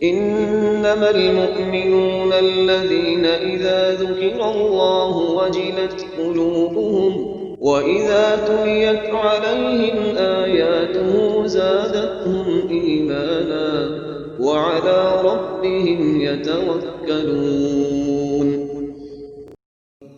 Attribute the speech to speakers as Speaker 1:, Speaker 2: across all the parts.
Speaker 1: إنما المؤمنون الذين إذا ذكر الله وجلت قلوبهم وإذا تليت عليهم آياته زادتهم إيمانا وعلى ربهم يتوكلون.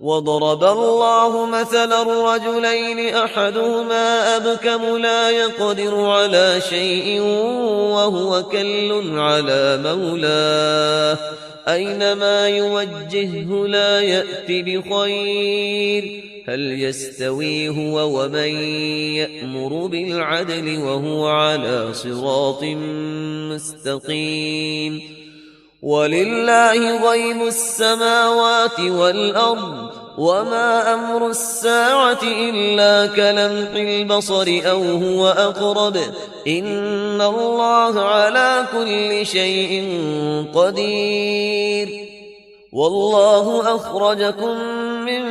Speaker 1: وضرب الله مثلا الرجلين أحدهما أبكم لا يقدر على شيء وهو كل على مولاه أينما يوجهه لا يأتي بخير هل يستوي هو ومن يأمر بالعدل وهو على صراط مستقيم. ولله غيب السماوات والأرض وما أمر الساعة إلا كلمح البصر أو هو أقرب إن الله على كل شيء قدير. والله أخرجكم من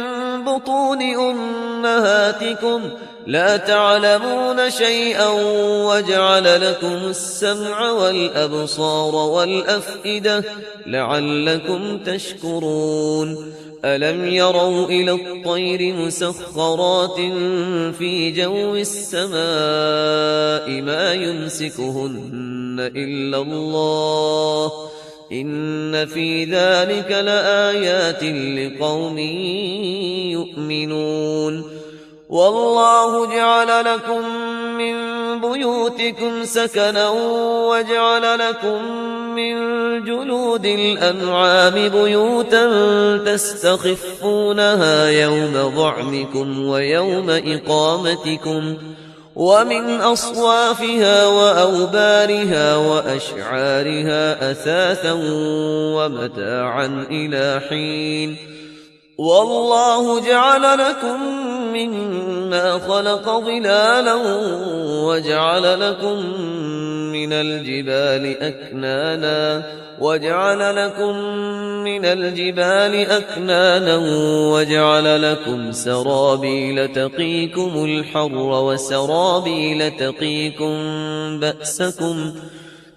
Speaker 1: بطون أمهاتكم لا تعلمون شيئا وجعل لكم السمع والأبصار والأفئدة لعلكم تشكرون. ألم يروا إلى الطير مسخرات في جو السماء ما يمسكهن إلا الله إن في ذلك لآيات لقوم يؤمنون. والله جعل لكم من بيوتكم سكنا وجعل لكم من جلود الأنعام بيوتا تستخفونها يوم ظعنكم ويوم إقامتكم ومن أصوافها وأوبارها وأشعارها أثاثا ومتاعا إلى حين. والله جعل لكم مما خلق ظلالا وجعل لكم من الجبال أكنانا وجعل لكم سرابيل تقيكم الحر وسرابيل تقيكم بأسكم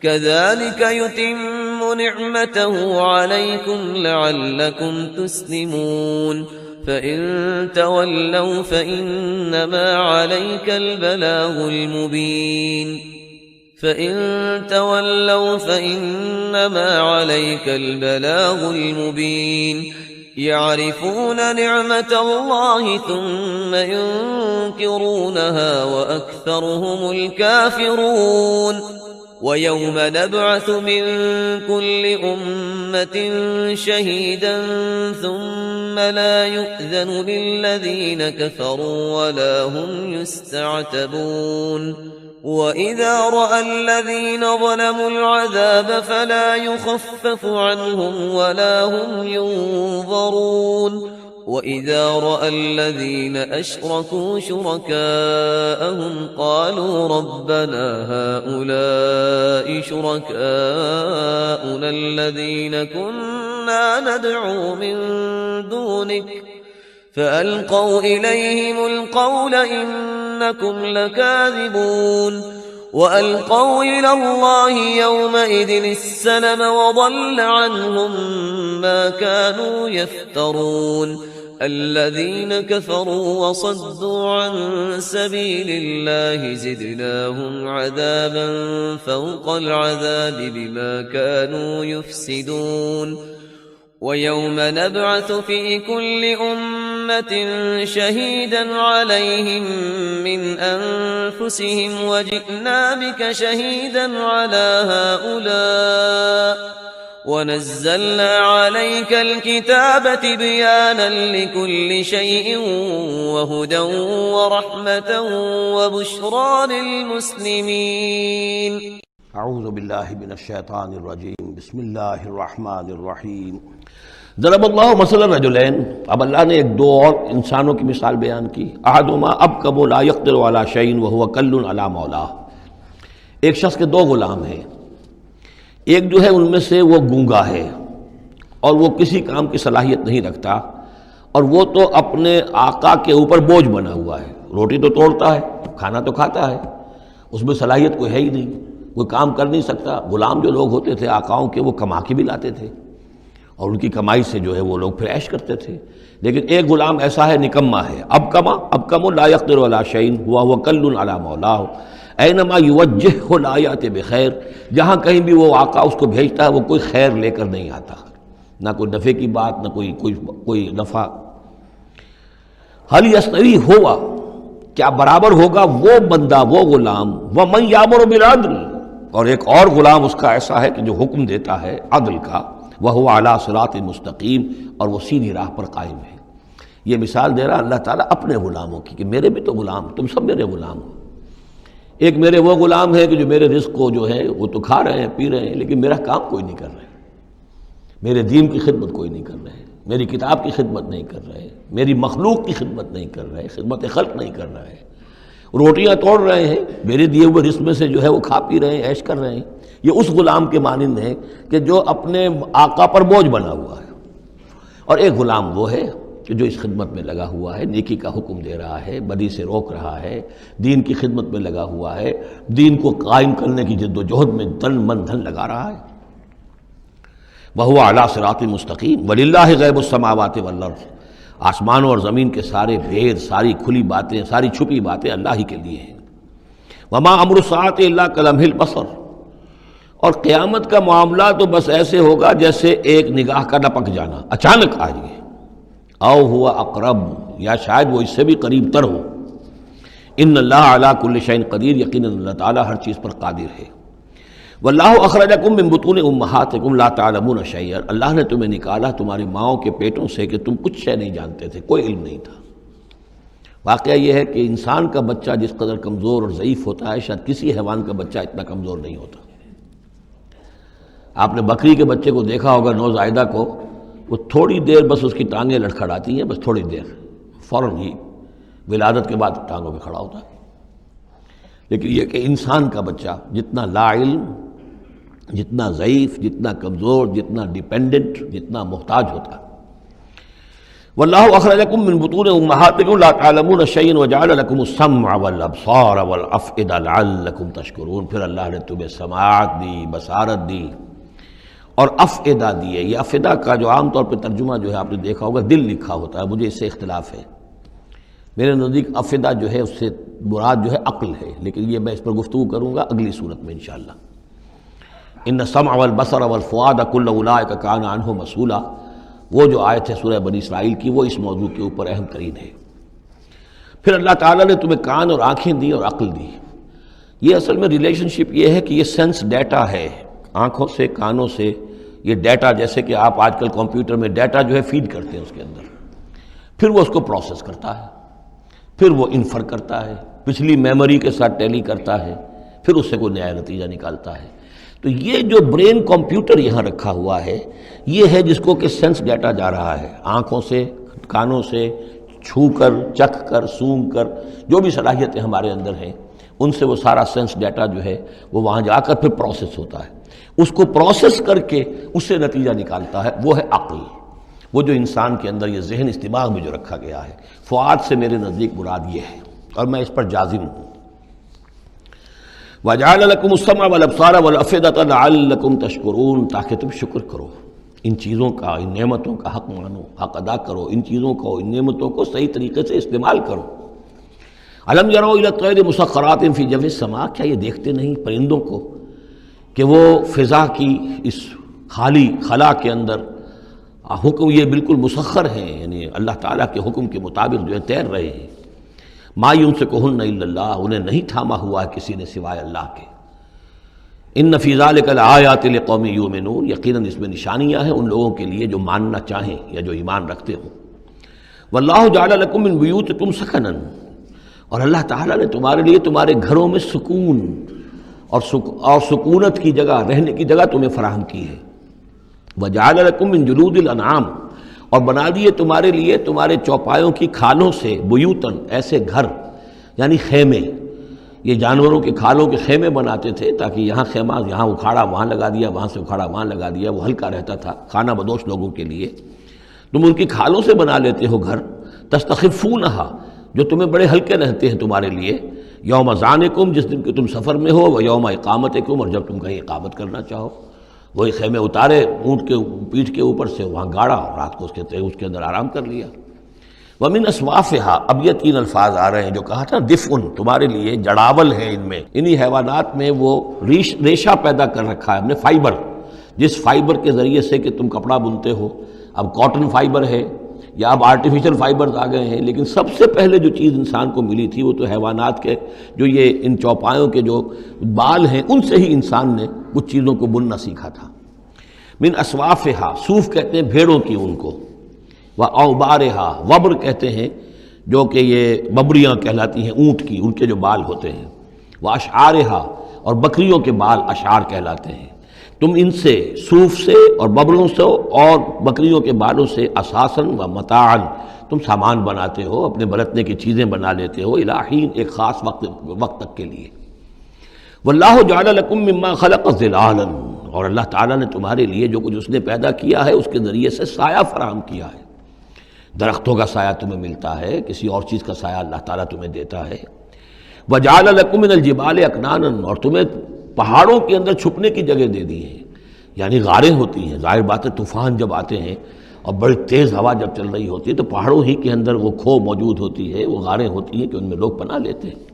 Speaker 1: كذلك يتم نعمته عليكم لعلكم تسلمون. فإن تولوا فإنما عليك البلاغ المبين. يعرفون نعمة الله ثم ينكرونها وأكثرهم الكافرون. ويوم نبعث من كل أمة شهيدا ثم لا يؤذن للذين كفروا ولا هم يستعتبون. وإذا رأى الذين ظلموا العذاب فلا يخفف عنهم ولا هم ينظرون. وإذا رأى الذين أشركوا شركاءهم قالوا ربنا هؤلاء شركاؤنا الذين كنا ندعو من دونك فألقوا إليهم القول إنكم لكاذبون. وألقوا إلى الله يومئذ السلم وضل عنهم ما كانوا يفترون. الذين كفروا وصدوا عن سبيل الله زدناهم عذابا فوق العذاب بما كانوا يفسدون. ويوم نبعث في كل أمة شهيدا عليهم من أنفسهم وجئنا بك شهيدا على هؤلاء ونزلنا عليك الكتاب تبيانا لكل شيء وهدى ورحمة وبشرى للمسلمين.
Speaker 2: اعوذ باللہ من الشیطان الرجیم. بسم اللہ الرحمن الرحیم. ضرب اللہ مثلا رجلین. اب اللہ نے ایک دو اور انسانوں کی مثال بیان کی. احدہما ابکم لا یقدر علی شیء وہو کل علی مولاه. ایک شخص کے دو غلام ہیں. ایک جو ہے ان میں سے وہ گونگا ہے اور وہ کسی کام کی صلاحیت نہیں رکھتا، اور وہ تو اپنے آقا کے اوپر بوجھ بنا ہوا ہے. روٹی تو توڑتا ہے، کھانا تو کھاتا ہے، اس میں صلاحیت کوئی ہے ہی نہیں، کوئی کام کر نہیں سکتا. غلام جو لوگ ہوتے تھے آقاؤں کے، وہ کما کے بھی لاتے تھے اور ان کی کمائی سے جو ہے وہ لوگ پھر عیش کرتے تھے. لیکن ایک غلام ایسا ہے، نکما ہے. ابکم لا یقدر علی شیء وہو کل علی مولاه اینما یوجہہ لا یأتی بخیر. جہاں کہیں بھی وہ آقا اس کو بھیجتا ہے وہ کوئی خیر لے کر نہیں آتا، نہ کوئی نفع کی بات، نہ کوئی نفع. حل یستوی ہوا، کیا برابر ہوگا وہ بندہ، وہ غلام، ومن یامر بالعدل، اور ایک اور غلام اس کا ایسا ہے کہ جو حکم دیتا ہے عدل کا، وہو علی صراط مستقیم، اور وہ سیدھی راہ پر قائم ہے. یہ مثال دے رہا اللہ تعالیٰ اپنے غلاموں کی کہ میرے بھی تو غلام، تم سب میرے غلام ہو. ایک میرے وہ غلام ہے کہ جو میرے رزق کو جو ہے وہ تو کھا رہے ہیں، پی رہے ہیں، لیکن میرا کام کوئی نہیں کر رہے، میرے دین کی خدمت کوئی نہیں کر رہے، میری کتاب کی خدمت نہیں کر رہے، میری مخلوق کی خدمت نہیں کر رہے، خدمت خلق نہیں کر رہے، روٹیاں توڑ رہے ہیں، میرے دیے ہوئے رزق میں سے جو ہے وہ کھا پی رہے ہیں، عیش کر رہے ہیں. یہ اس غلام کے مانند ہے کہ جو اپنے آقا پر بوجھ بنا ہوا ہے. اور ایک غلام وہ ہے کہ جو اس خدمت میں لگا ہوا ہے، نیکی کا حکم دے رہا ہے، بدی سے روک رہا ہے، دین کی خدمت میں لگا ہوا ہے، دین کو قائم کرنے کی جد و جہد میں تن من دھن لگا رہا ہے. وَهُوَ عَلَى صِرَاطٍ مُسْتَقِيمٍ وَلِلَّهِ غَيْبُ السَّمَاوَاتِ وَالْأَرْضِ. آسمانوں اور زمین کے سارے بھید، ساری کھلی باتیں، ساری چھپی باتیں اللہ ہی کے لیے ہیں. وَمَا أَمْرُ السَّاعَةِ إِلَّا كَلَمْحِ الْبَصَرِ. اور قیامت کا معاملہ تو بس ایسے ہوگا جیسے ایک نگاہ کا لپک جانا، اچانک آ جائے. او ہوا اقرب، یا شاید وہ اس سے بھی قریب تر ہو. ان اللہ علی کل شیء قدیر، یقیناً اللہ تعالیٰ ہر چیز پر قادر ہے. واللہ اخرجکم من بطون امہاتکم لا تعلمون شیئا. اللہ نے تمہیں نکالا تمہاری ماؤں کے پیٹوں سے کہ تم کچھ شے نہیں جانتے تھے، کوئی علم نہیں تھا. واقعہ یہ ہے کہ انسان کا بچہ جس قدر کمزور اور ضعیف ہوتا ہے، شاید کسی حیوان کا بچہ اتنا کمزور نہیں ہوتا. آپ نے بکری کے بچے کو دیکھا ہوگا، نوزائیدہ کو، وہ تھوڑی دیر بس اس کی ٹانگیں لڑکھڑاتی ہیں، بس تھوڑی دیر، فوراً ہی ولادت کے بعد ٹانگوں پہ کھڑا ہوتا ہے. لیکن یہ کہ انسان کا بچہ جتنا لا علم، جتنا ضعیف، جتنا کمزور، جتنا ڈیپینڈنٹ، جتنا محتاج ہوتا ہے. واللہ اخرجکم من بطون امہاتکم لا تعلمون شیئا وجعل لکم السمع والابصار والافئدہ لعلکم تشکرون. پھر اللہ نے تمہیں سماعت دی، بصارت دی اور افئدہ دیے. یہ افئدہ کا جو عام طور پہ ترجمہ جو ہے آپ نے دیکھا ہوگا دل لکھا ہوتا ہے، مجھے اس سے اختلاف ہے. میرے نزدیک افئدہ جو ہے اس سے مراد جو ہے عقل ہے، لیکن یہ میں اس پر گفتگو کروں گا اگلی صورت میں انشاءاللہ. ان السمع والبصر والفؤاد کل اولئک کان عنہ مسئولا، وہ جو آیت ہے سورہ بنی اسرائیل کی، وہ اس موضوع کے اوپر اہم ترین ہے. پھر اللہ تعالیٰ نے تمہیں کان اور آنکھیں دی اور عقل دی. یہ اصل میں ریلیشن شپ یہ ہے کہ یہ سینس ڈیٹا ہے، آنکھوں سے، کانوں سے یہ ڈیٹا، جیسے کہ آپ آج کل کمپیوٹر میں ڈیٹا جو ہے فیڈ کرتے ہیں اس کے اندر، پھر وہ اس کو پروسیس کرتا ہے، پھر وہ انفر کرتا ہے، پچھلی میموری کے ساتھ ٹیلی کرتا ہے، پھر اس سے کوئی نیا نتیجہ نکالتا ہے. تو یہ جو برین کمپیوٹر یہاں رکھا ہوا ہے، یہ ہے جس کو کہ سینس ڈیٹا جا رہا ہے، آنکھوں سے، کانوں سے، چھو کر، چکھ کر، سونگھ کر، جو بھی صلاحیتیں ہمارے اندر ہیں ان سے وہ سارا سینس ڈیٹا جو ہے وہ وہاں جا کر پھر پروسیس ہوتا ہے. اس کو پروسیس کر کے اس سے نتیجہ نکالتا ہے، وہ ہے عقل. وہ جو انسان کے اندر یہ ذہن اس دماغ میں جو رکھا گیا ہے. فؤاد سے میرے نزدیک مراد یہ ہے، اور میں اس پر جازم ہوں. وَجَعَلَ لَكُمُ السَّمْعَ وَالْأَبْصَارَ وَالْأَفْئِدَةَ لَعَلَّكُمْ تَشْكُرُونَ، تاکہ تم شکر کرو، ان چیزوں کا، ان نعمتوں کا حق مانو، حق ادا کرو، ان چیزوں کو، ان نعمتوں کو صحیح طریقے سے استعمال کرو. أَلَمْ يَرَوْا إِلَى الطَّيْرِ مُسَخَّرَاتٍ فِي جَوِّ السَّمَاءِ، کیا یہ دیکھتے نہیں پرندوں کو کہ وہ فضا کی اس خالی خلا کے اندر حکم یہ بالکل مسخر ہیں، یعنی اللہ تعالیٰ کے حکم کے مطابق جو ہے تیر رہے ہیں. ما یمسکہن الا اللہ، انہیں نہیں تھاما ہوا ہے کسی نے سوائے اللہ کے. ان فی ذلک لآیات لقوم یؤمنون، یقیناً اس میں نشانیاں ہیں ان لوگوں کے لیے جو ماننا چاہیں یا جو ایمان رکھتے ہوں۔ واللہ جعل لکم من بیوتکم سکنا، اور اللہ تعالیٰ نے تمہارے لیے تمہارے گھروں میں سکون اور سکونت کی جگہ، رہنے کی جگہ تمہیں فراہم کی ہے۔ وجعل لکم من جلود الانعام، اور بنا دیے تمہارے لیے تمہارے چوپایوں کی کھالوں سے بیوتن، ایسے گھر یعنی خیمے۔ یہ جانوروں کے کھالوں کے خیمے بناتے تھے تاکہ یہاں خیمہ، یہاں اکھاڑا وہاں لگا دیا، وہاں سے اکھاڑا وہاں لگا دیا، وہ ہلکا رہتا تھا خانہ بدوش لوگوں کے لیے۔ تم ان کی کھالوں سے بنا لیتے ہو گھر، تستخفونہا، جو تمہیں بڑے ہلکے رہتے ہیں تمہارے لیے، یوم ذانکم، جس دن کہ تم سفر میں ہو، و یوم اقامتکم، اور جب تم کہیں اقامت کرنا چاہو۔ وہی خیمے اتارے اونٹ کے پیٹھ کے اوپر سے، وہاں گاڑا، رات کو اس کے اندر آرام کر لیا۔ وَمِنْ أَصْوَافِهَا، اب یہ تین الفاظ آ رہے ہیں جو کہا تھا دفء، تمہارے لیے جڑاول ہے ان میں، انہی حیوانات میں وہ ریشہ پیدا کر رکھا ہے ہم نے، فائبر، جس فائبر کے ذریعے سے کہ تم کپڑا بنتے ہو۔ اب کاٹن فائبر ہے یا اب آرٹیفیشل فائبرز آ گئے ہیں، لیکن سب سے پہلے جو چیز انسان کو ملی تھی وہ تو حیوانات کے جو یہ ان چوپایوں کے جو بال ہیں ان سے ہی انسان نے کچھ چیزوں کو بننا سیکھا تھا۔ من اصوافہا، صوف کہتے ہیں بھیڑوں کی اون کو، واوبارہا، وبر کہتے ہیں جو کہ یہ ببریاں کہلاتی ہیں اونٹ کی، ان کے جو بال ہوتے ہیں، واشعارہا، اور بکریوں کے بال اشعار کہلاتے ہیں۔ تم ان سے، صوف سے اور ببروں سے اور بکریوں کے بالوں سے، اساساً و متاعاً، تم سامان بناتے ہو، اپنے برتنے کی چیزیں بنا لیتے ہو، الی حین، ایک خاص وقت تک کے لیے۔ واللہ جعل لکم مما خلق ظلالا، اور اللہ تعالیٰ نے تمہارے لیے جو کچھ اس نے پیدا کیا ہے اس کے ذریعے سے سایہ فراہم کیا ہے۔ درختوں کا سایہ تمہیں ملتا ہے، کسی اور چیز کا سایہ اللہ تعالیٰ تمہیں دیتا ہے۔ وجعل لکم من الجبال اکنانا، اور تمہیں پہاڑوں کے اندر چھپنے کی جگہ دے دی ہے، یعنی غاریں ہوتی ہیں، ظاہر بات ہے طوفان جب آتے ہیں اور بڑی تیز ہوا جب چل رہی ہوتی ہے تو پہاڑوں ہی کے اندر وہ کھو موجود ہوتی ہے، وہ غاریں ہوتی ہیں کہ ان میں لوگ پناہ لیتے ہیں۔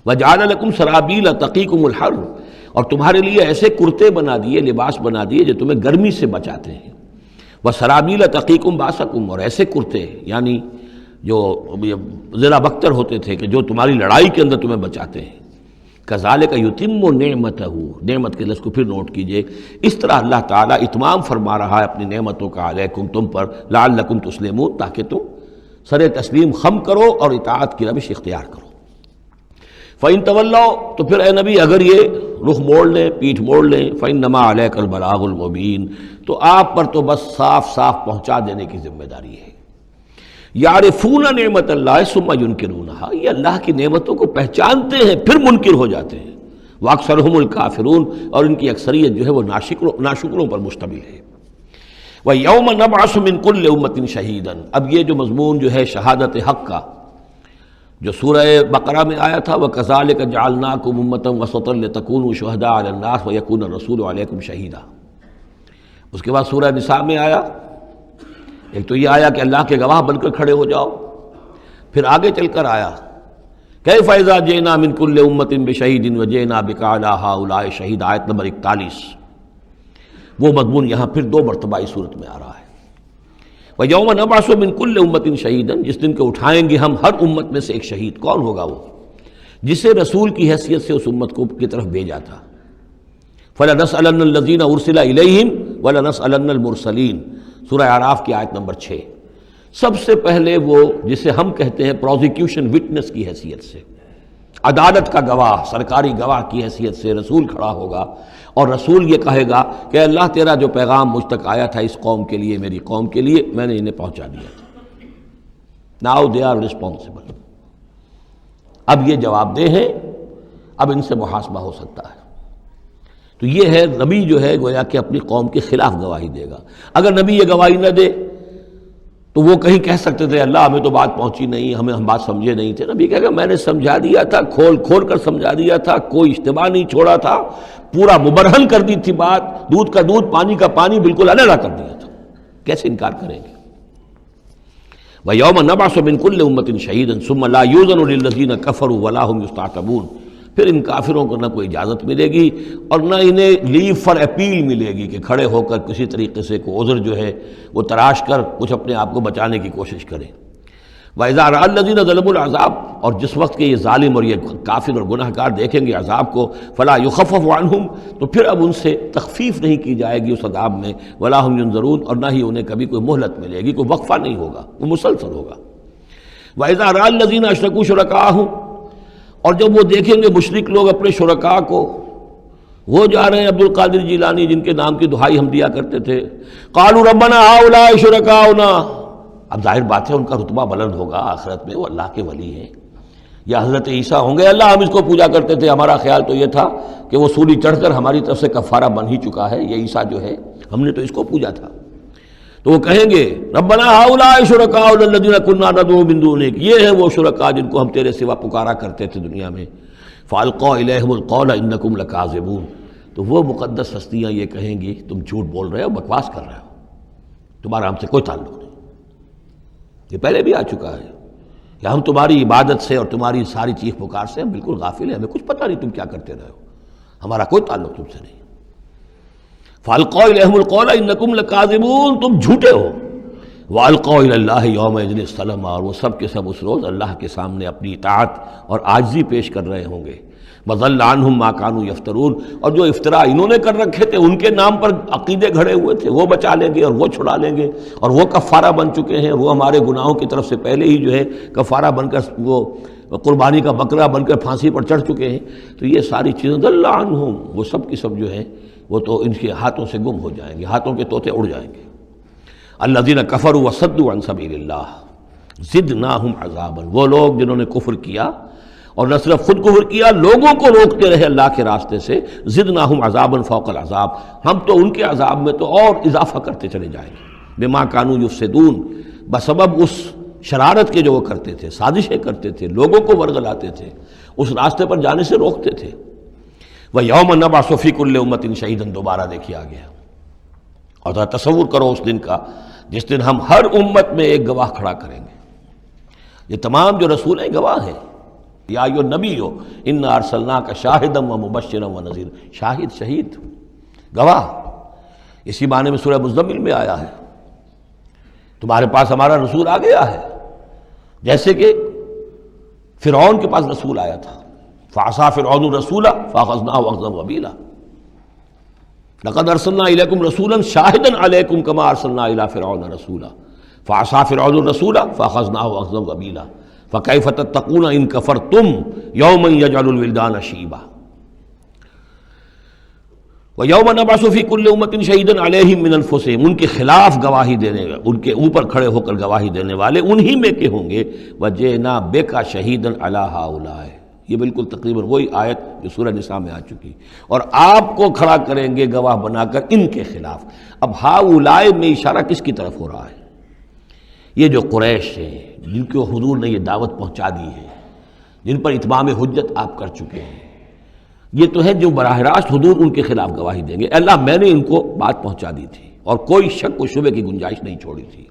Speaker 2: وجعل لکم سرابیل تقیکم الحر، اور تمہارے لیے ایسے کرتے بنا دیے، لباس بنا دیے جو تمہیں گرمی سے بچاتے ہیں۔ وسرابیل تقیکم باسکم، اور ایسے کرتے یعنی جو ذرا بختر ہوتے تھے کہ جو تمہاری لڑائی کے اندر تمہیں بچاتے ہیں۔ کذالک یتم نعمتہ، نعمت کے لفظ کو پھر نوٹ کیجئے، اس طرح اللہ تعالیٰ اتمام فرما رہا ہے اپنی نعمتوں کا علیکم، تم پر، لعلکم تسلمون، تاکہ تم سر تسلیم خم کرو اور اطاعت کی روش اختیار کرو۔ فَإِن تَوَلَّوْا، تو پھر اے نبی اگر یہ رخ موڑ لیں، پیٹھ موڑ لیں، فَإِنَّمَا عَلَيْكَ الْبَلَاغُ الْمُبِينُ، تو آپ پر تو بس صاف صاف پہنچا دینے کی ذمہ داری ہے۔ یعرفون نعمت اللہ ثم ینکرونہا، یہ اللہ کی نعمتوں کو پہچانتے ہیں پھر منکر ہو جاتے ہیں۔ واکثرہم الکافرون، اور ان کی اکثریت جو ہے وہ ناشکروں پر مشتمل ہے۔ وَيَوْمَ نَبْعَثُ مِن كُلِّ أُمَّةٍ شَهِيدًا، اب یہ جو مضمون جو ہے شہادت حق کا جو سورہ بقرہ میں آیا تھا، وَكَذَلِكَ جَعَلْنَاكُمْ أُمَّةً وَسَطًا لِتَكُونُوا شُهَدَاءَ عَلَى النَّاسِ وَيَكُونَ الرَّسُولُ عَلَيْكُمْ شَهِيدًا۔ اس کے بعد سورہ نساء میں آیا، ایک تو یہ آیا کہ اللہ کے گواہ بن کر کھڑے ہو جاؤ، پھر آگے چل کر آیا کیف اذا جئنا من كل امة بشہید وجئنا بک علی ہؤلاء شہید، آیت نمبر 41۔ وہ مضمون یہاں پھر دو مرتبہ اس صورت میں آ رہا ہے۔ وَيَوْمَ نَبْعَثُ مِن كُلِّ أُمَّةٍ شَهِيدًا، جس دن کو اٹھائیں گے ہم ہر امت میں سے ایک شہید۔ کون ہوگا وہ؟ جسے رسول کی حیثیت سے اس امت کو کی طرف بھیجا تھا۔ فَلَنَسْأَلَنَّ الَّذِينَ أُرْسِلَ إِلَيْهِمْ وَلَنَسْأَلَنَّ الْمُرْسَلِينَ، سورہ اعراف کی آیت نمبر 6۔ سب سے پہلے وہ جسے ہم کہتے ہیں پروزیکیوشن وٹنس کی حیثیت سے، عدالت کا گواہ، سرکاری گواہ کی حیثیت سے رسول کھڑا ہوگا، اور رسول یہ کہے گا کہ اللہ تیرا جو پیغام مجھ تک آیا تھا اس قوم کے لیے، میری قوم کے لیے، میں نے انہیں پہنچا دیا تھا۔ ناؤ دے آر رسپانسبل، اب یہ جواب دہ ہیں، اب ان سے محاسبہ ہو سکتا ہے۔ تو یہ ہے نبی جو ہے گویا کہ اپنی قوم کے خلاف گواہی دے گا۔ اگر نبی یہ گواہی نہ دے تو وہ کہیں کہہ سکتے تھے اللہ ہمیں تو بات پہنچی نہیں، ہم بات سمجھے نہیں تھے۔ نبی کہے گا میں نے سمجھا دیا تھا، کھول کر سمجھا دیا تھا، کوئی اشتباہ نہیں چھوڑا تھا، پورا مبرہن کر دی تھی بات، دودھ کا دودھ پانی کا پانی بالکل علیحدہ کر دیا تھا، کیسے انکار کریں گے؟ وَيَوْمَ نَبْعَثُ مِن كُلِّ أُمَّةٍ شَهِيدًا ثُمَّ لَا يُؤْذَنُ لِلَّذِينَ كَفَرُوا وَلَا هُمْ يُسْتَعْتَبُونَ، پھر ان کافروں کو نہ کوئی اجازت ملے گی اور نہ انہیں لیو فار اپیل ملے گی کہ کھڑے ہو کر کسی طریقے سے کوئی عذر جو ہے وہ تراش کر کچھ اپنے آپ کو بچانے کی کوشش کریں۔ وَإِذَا رَأَى الَّذِينَ ظَلَمُوا الْعَذَابَ، اور جس وقت کہ یہ ظالم اور یہ کافر اور گناہ گار دیکھیں گے عذاب کو، فَلَا يُخَفَّفُ عَنْهُمْ، تو پھر اب ان سے تخفیف نہیں کی جائے گی اس عذاب میں، وَلَا هُمْ يُنظَرُونَ، اور نہ ہی انہیں کبھی کوئی مہلت ملے گی، کوئی وقفہ نہیں ہوگا، وہ مسلسل ہوگا۔ وَإِذَا رَأَى الَّذِينَ أَشْرَكُوا شُرَكَاءَهُمْ، اور جب وہ دیکھیں گے مشرک لوگ اپنے شرکاء کو، وہ جا رہے ہیں عبد القادر جیلانی جن کے نام کی دہائی ہم دیا کرتے تھے، قالوا ربنا هؤلاء شركاؤنا، اب ظاہر بات ہے ان کا رتبہ بلند ہوگا آخرت میں، وہ اللہ کے ولی ہیں، یا حضرت عیسیٰ ہوں گے، اللہ ہم اس کو پوجا کرتے تھے، ہمارا خیال تو یہ تھا کہ وہ سولی چڑھ کر ہماری طرف سے کفارہ بن ہی چکا ہے، یہ عیسیٰ جو ہے ہم نے تو اس کو پوجا تھا۔ تو وہ کہیں گے ربنا هؤلاء شركاؤنا الذين كنا ندعو من دونك، یہ ہیں وہ شرکاء جن کو ہم تیرے سوا پکارا کرتے تھے دنیا میں، فالقوا الیہم القول انکم لکاذبون، تو وہ مقدس ہستیاں یہ کہیں گی تم جھوٹ بول رہے ہو، بکواس کر رہے ہو، تمہارا ہم سے کوئی تعلق نہیں، یہ پہلے بھی آ چکا ہے کہ ہم تمہاری عبادت سے اور تمہاری ساری چیخ پکار سے ہم بالکل غافل ہیں، ہمیں کچھ پتہ نہیں تم کیا کرتے رہے ہو، ہمارا کوئی تعلق تم سے نہیں۔ فَأَلْقَوْا إِلَيْهِمُ الْقَوْلَ إِنَّكُمْ لَكَاذِبُونَ، تم جھوٹے ہو۔ وَأَلْقَوْا إِلَى اللَّهِ يَوْمَئِذٍ السَّلَامَ، اور وہ سب کے سب اس روز اللہ کے سامنے اپنی اطاعت اور عاجزی پیش کر رہے ہوں گے۔ وَضَلَّ عَنْهُمْ مَا كَانُوا يَفْتَرُونَ، اور جو افطرا انہوں نے کر رکھے تھے، ان کے نام پر عقیدے گھڑے ہوئے تھے، وہ بچا لیں گے اور وہ چھڑا لیں گے، اور وہ کفارہ بن چکے ہیں، وہ ہمارے گناہوں کی طرف سے پہلے ہی جو ہے کفارہ بن کر وہ قربانی کا بکرا بن کر پھانسی پر چڑھ چکے ہیں۔ تو یہ ساری چیزیں ضل عنہم، وہ سب کی سب جو ہیں وہ تو ان کے ہاتھوں سے گم ہو جائیں گے، ہاتھوں کے طوطے اڑ جائیں گے۔ الذین کفروا وصدوا عن سبیل اللہ زدناہم عذابا، وہ لوگ جنہوں نے کفر کیا اور نہ صرف خود کفر کیا، لوگوں کو روکتے رہے اللہ کے راستے سے، زدناہم عذابا فوق العذاب، ہم تو ان کے عذاب میں تو اور اضافہ کرتے چلے جائیں گے، بما کانوا یفسدون، بسبب اس شرارت کے جو وہ کرتے تھے، سازشیں کرتے تھے، لوگوں کو ورگلاتے تھے، اس راستے پر جانے سے روکتے تھے۔ وَيَوْمَ نَبْعَثُ فِي كُلِّ أُمَّةٍ شَهِيدًا، دوبارہ دیکھیے آ گیا، اور ذرا تصور کرو اس دن کا جس دن ہم ہر امت میں ایک گواہ کھڑا کریں گے۔ یہ تمام جو رسول ہیں گواہ ہیں، یا ایھا النبی انا ارسلناک شاہدا ومبشرا ونذیرا، شاہد شہید گواہ، اسی معنی میں سورہ مزمل میں آیا ہے، تمہارے پاس ہمارا رسول آ گیا ہے، جیسے کہ فرعون کے پاس رسول آیا تھا، فعصى فرعون الرسول فاخذناه اخذا وبیلا، لقد ارسلنا الیکم رسولا شاہدا علیکم کما ارسلنا الی فرعون رسولا فعصى فرعون الرسول فاخذناه اخذا وبیلا فکیف تتقون ان کفرتم یوما یجعل الولدان شیبا وَيَوْمَ نَبْعَثُ فِي كُلِّ أُمَّةٍ شَهِيدًا عَلَيْهِمْ مِنْ أَنفُسِهِمْ، ان کے خلاف گواہی دینے، ان کے اوپر کھڑے ہو کر گواہی دینے والے انہی میں کے ہوں گے، وَجِئْنَا بِكَ شَهِيدًا عَلَىٰ هَٰؤُلَاءِ، یہ بالکل تقریباً وہی آیت جو سورہ نساء میں آ چکی، اور آپ کو کھڑا کریں گے گواہ بنا کر ان کے خلاف۔ اب ہؤلاء میں اشارہ کس کی طرف ہو رہا ہے؟ یہ جو قریش ہیں جن کو حضور نے یہ دعوت پہنچا دی ہے، جن پر اتمام حجت آپ کر چکے ہیں، یہ تو ہے جو براہ راست حضور ان کے خلاف گواہی دیں گے، اللہ میں نے ان کو بات پہنچا دی تھی اور کوئی شک و شبے کی گنجائش نہیں چھوڑی تھی،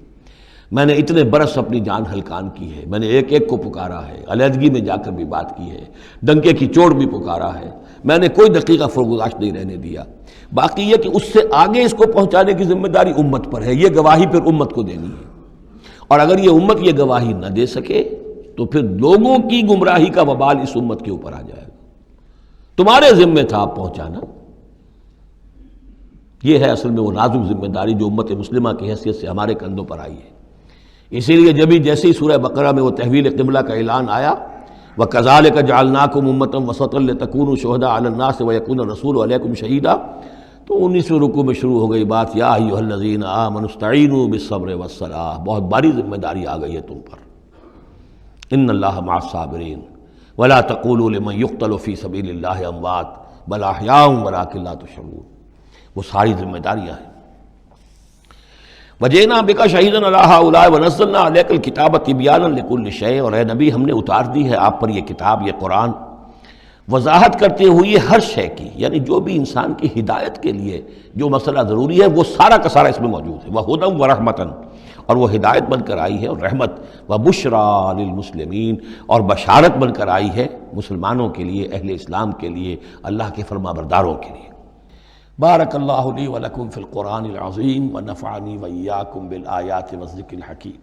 Speaker 2: میں نے اتنے برس اپنی جان ہلکان کی ہے، میں نے ایک ایک کو پکارا ہے، علیحدگی میں جا کر بھی بات کی ہے، ڈنکے کی چوٹ بھی پکارا ہے، میں نے کوئی دقیقہ فرگزاشت نہیں رہنے دیا۔ باقی یہ کہ اس سے آگے اس کو پہنچانے کی ذمہ داری امت پر ہے، یہ گواہی پھر امت کو دینی ہے، اور اگر یہ امت یہ گواہی نہ دے سکے تو پھر لوگوں کی گمراہی کا وبال اس امت کے اوپر آ جائے گا۔ تمہارے ذمہ تھا آپ پہنچانا، یہ ہے اصل میں وہ نازک ذمہ داری جو امت مسلمہ کی حیثیت سے ہمارے کندھوں پر آئی ہے۔ اسی لیے جبھی جیسے ہی سورہ بقرہ میں وہ تحویل قبلہ کا اعلان آیا، وَكَذَلِكَ جَعَلْنَاكُمْ أُمَّةً وَسَطًا لِتَكُونُوا شُهَدَاءَ عَلَى النَّاسِ وَيَكُونَ الرَّسُولُ عَلَيْكُمْ شَهِيدًا، تو 19ویں رکوع میں شروع ہو گئی بات، یا ایھا الذین آمنوا استعینوا بالصبر والصلاۃ، بہت بڑی ذمہ داری آ گئی ہے تم پر، ان اللہ مع الصابرین ولا تقولوا لمن يقتل في سبيل الله اموات بل احیاء ولكن لا تشعرون، وہ ساری ذمہ داریاں ہیں۔ وجئنا بک شہیدا علی ہؤلاء ونزلنا علیک الکتاب تبیانا لکل شیء، اور اے نبی ہم نے اتار دی ہے آپ پر یہ کتاب، یہ قرآن، وضاحت کرتے ہوئے ہر شے کی، یعنی جو بھی انسان کی ہدایت کے لیے جو مسئلہ ضروری ہے وہ سارا کا سارا اس میں موجود ہے، وہدی ورحمۃ، اور وہ ہدایت بن کر آئی ہے اور رحمت، وبشریٰ للمسلمین، اور بشارت بن کر آئی ہے مسلمانوں کے لیے، اہل اسلام کے لیے، اللہ کے فرما برداروں کے لیے۔ بارک اللہ لی ولکم فی القرآن العظیم ونفعنی وإیاکم بالآیات والذکر الحکیم۔